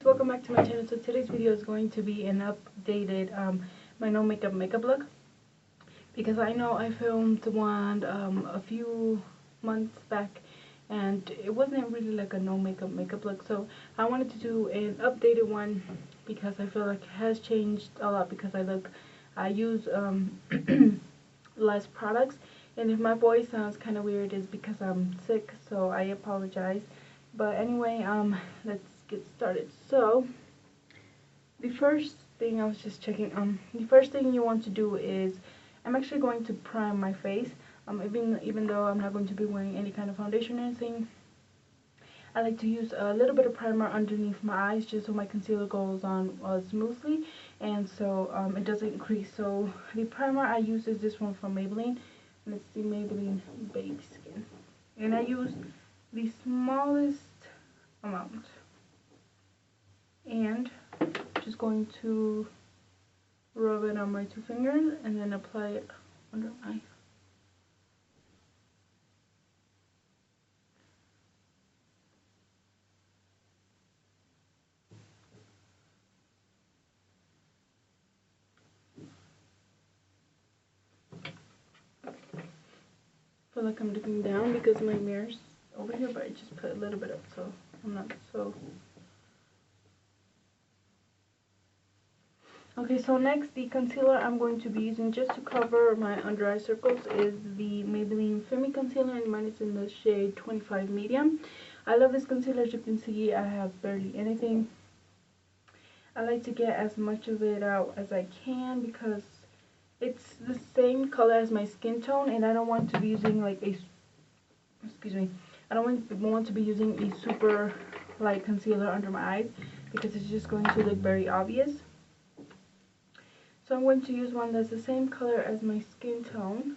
Welcome back to my channel. So today's video is going to be an updated my no makeup look, because I know I filmed one a few months back and it wasn't really like a no makeup look, so I wanted to do an updated one because I feel like it has changed a lot, because I use less products, and if my voice sounds kind of weird it's because I'm sick, so I apologize. But anyway, let's get started. So the first thing I was just checking, the first thing you want to do is, I'm actually going to prime my face. Even though I'm not going to be wearing any kind of foundation or anything, I like to use a little bit of primer underneath my eyes just so my concealer goes on smoothly, and so it doesn't crease. So the primer I use is this one from Maybelline, and it's the Maybelline Baby Skin, and I use the smallest amount, and just going to rub it on my two fingers and then apply it under my eye. I feel like I'm looking down because my mirror's over here, but I just put a little bit up so I'm not so. Okay, so next, the concealer I'm going to be using just to cover my under eye circles is the Maybelline Femme Concealer, and mine is in the shade 25 Medium. I love this concealer. As you can see, I have barely anything. I like to get as much of it out as I can because it's the same color as my skin tone, and I don't want to be using like a, excuse me, I don't want to be using a super light concealer under my eyes because it's just going to look very obvious. So I'm going to use one that's the same color as my skin tone,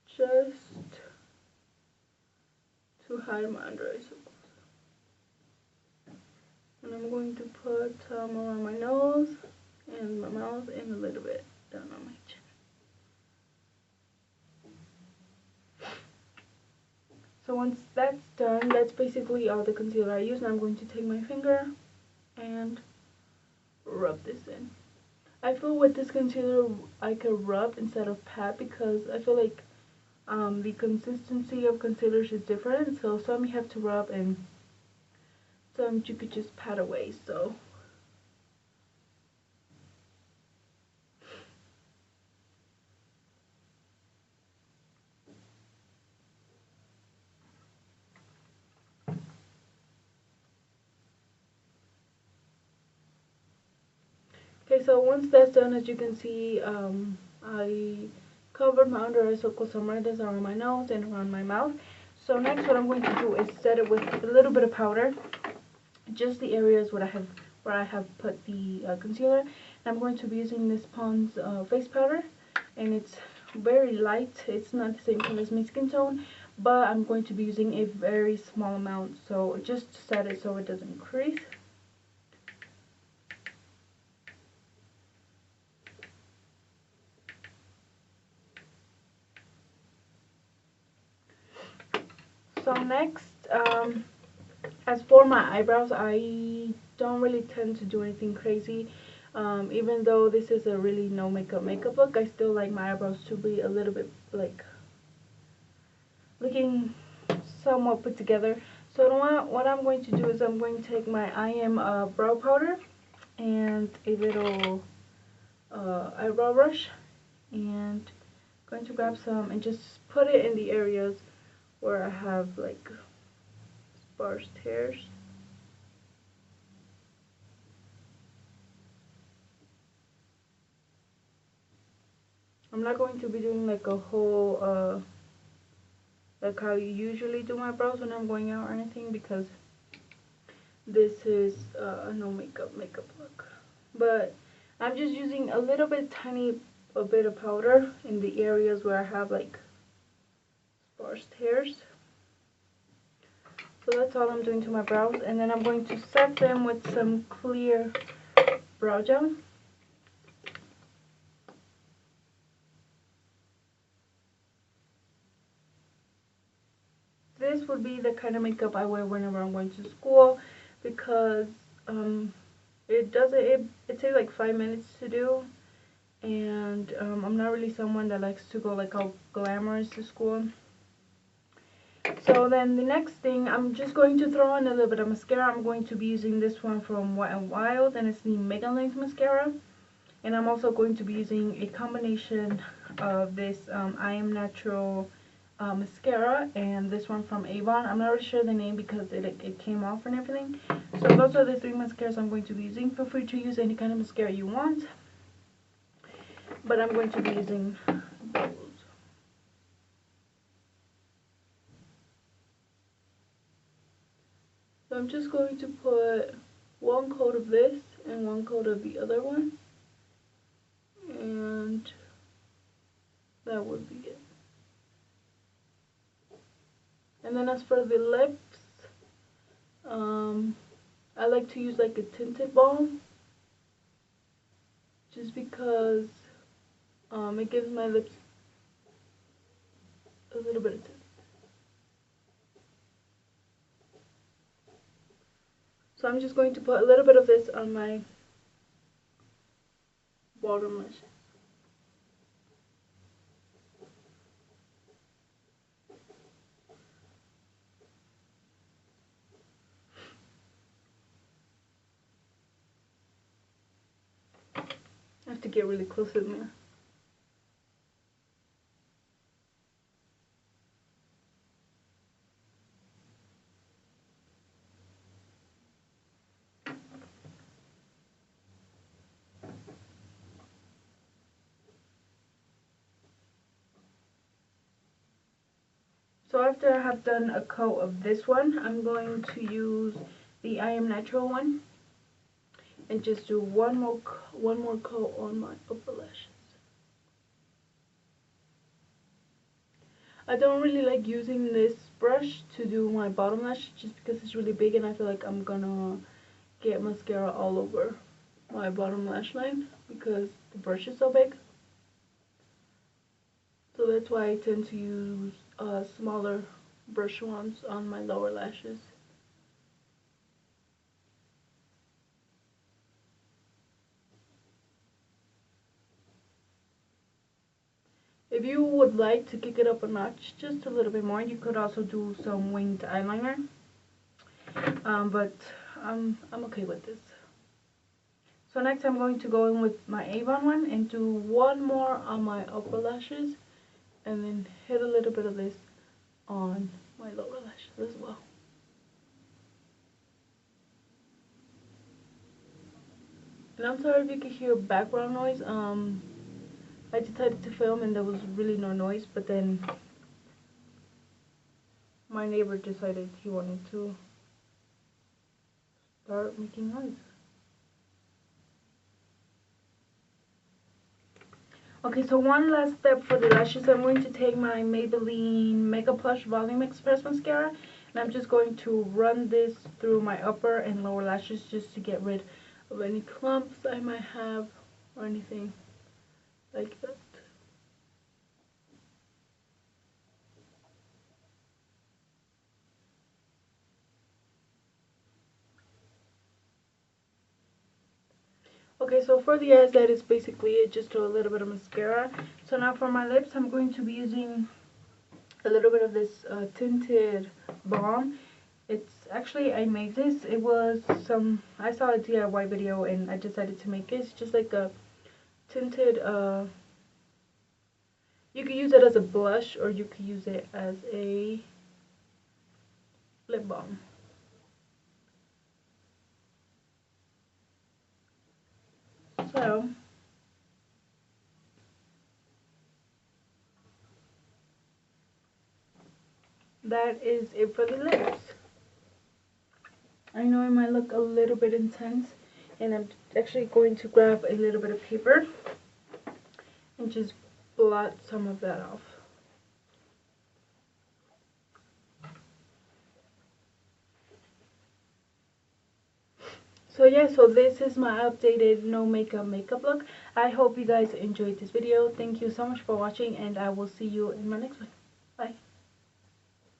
just to hide my under eye circles. And I'm going to put some around my nose and my mouth and a little bit down on my chin. So once that's done, that's basically all the concealer I use. Now I'm going to take my finger and rub this in. I feel with this concealer I could rub instead of pat, because I feel like the consistency of concealers is different. So some you have to rub and some you could just pat away. So okay, so once that's done, as you can see, I covered my under eye circles, some redness around my nose and around my mouth. So next, what I'm going to do is set it with a little bit of powder, just the areas where I have put the concealer. And I'm going to be using this Pond's face powder, and it's very light. It's not the same color as my skin tone, but I'm going to be using a very small amount, so just set it so it doesn't crease. So next, as for my eyebrows, I don't really tend to do anything crazy. Even though this is a really no makeup look, I still like my eyebrows to be a little bit like looking somewhat put together. So what I'm going to do is I'm going to take my IM brow powder and a little eyebrow brush, and going to grab some and just put it in the areas where I have like sparse hairs. I'm not going to be doing like a whole like how you usually do my brows when I'm going out or anything, because this is a no makeup look. But I'm just using a little bit, a bit of powder in the areas where I have like sparse hairs. So that's all I'm doing to my brows, and then I'm going to set them with some clear brow gel. This would be the kind of makeup I wear whenever I'm going to school, because it takes like 5 minutes to do, and I'm not really someone that likes to go like all glamorous to school. So then the next thing, I'm just going to throw in a little bit of mascara. I'm going to be using this one from Wet n Wild, and it's the Mega Length Mascara. And I'm also going to be using a combination of this I Am Natural mascara and this one from Avon. I'm not really sure the name because it came off and everything. So those are the three mascaras I'm going to be using. Feel free to use any kind of mascara you want, but I'm going to be using those. So I'm just going to put one coat of this and one coat of the other one, and that would be it. And then as for the lips, I like to use like a tinted balm, just because it gives my lips a little bit of tint. So I'm just going to put a little bit of this on my bottom lashes. I have to get really close to the mirror. So after I have done a coat of this one, I'm going to use the I Am Natural one and just do one more coat on my upper lashes. I don't really like using this brush to do my bottom lash just because it's really big and I feel like I'm gonna get mascara all over my bottom lash line because the brush is so big. So that's why I tend to use smaller brush ones on my lower lashes. If you would like to kick it up a notch just a little bit more, you could also do some winged eyeliner. But I'm okay with this. So next I'm going to go in with my Avon one and do one more on my upper lashes, and then hit a little bit of this on my lower lashes as well. And I'm sorry if you could hear background noise. I decided to film and there was really no noise, but then my neighbor decided he wanted to start making noise. Okay, so one last step for the lashes. I'm going to take my Maybelline Mega Plush Volume Express Mascara, and I'm just going to run this through my upper and lower lashes just to get rid of any clumps I might have or anything like that. Okay, so for the eyes, that is basically it. Just do a little bit of mascara. So now for my lips, I'm going to be using a little bit of this tinted balm. It's actually, I made this. It was I saw a DIY video and I decided to make it. It's just like a tinted, you could use it as a blush or you could use it as a lip balm. So that is it for the lips. I know it might look a little bit intense, and I'm actually going to grab a little bit of paper and just blot some of that off. So yeah, so this is my updated no makeup look. I hope you guys enjoyed this video. Thank you so much for watching, and I will see you in my next one.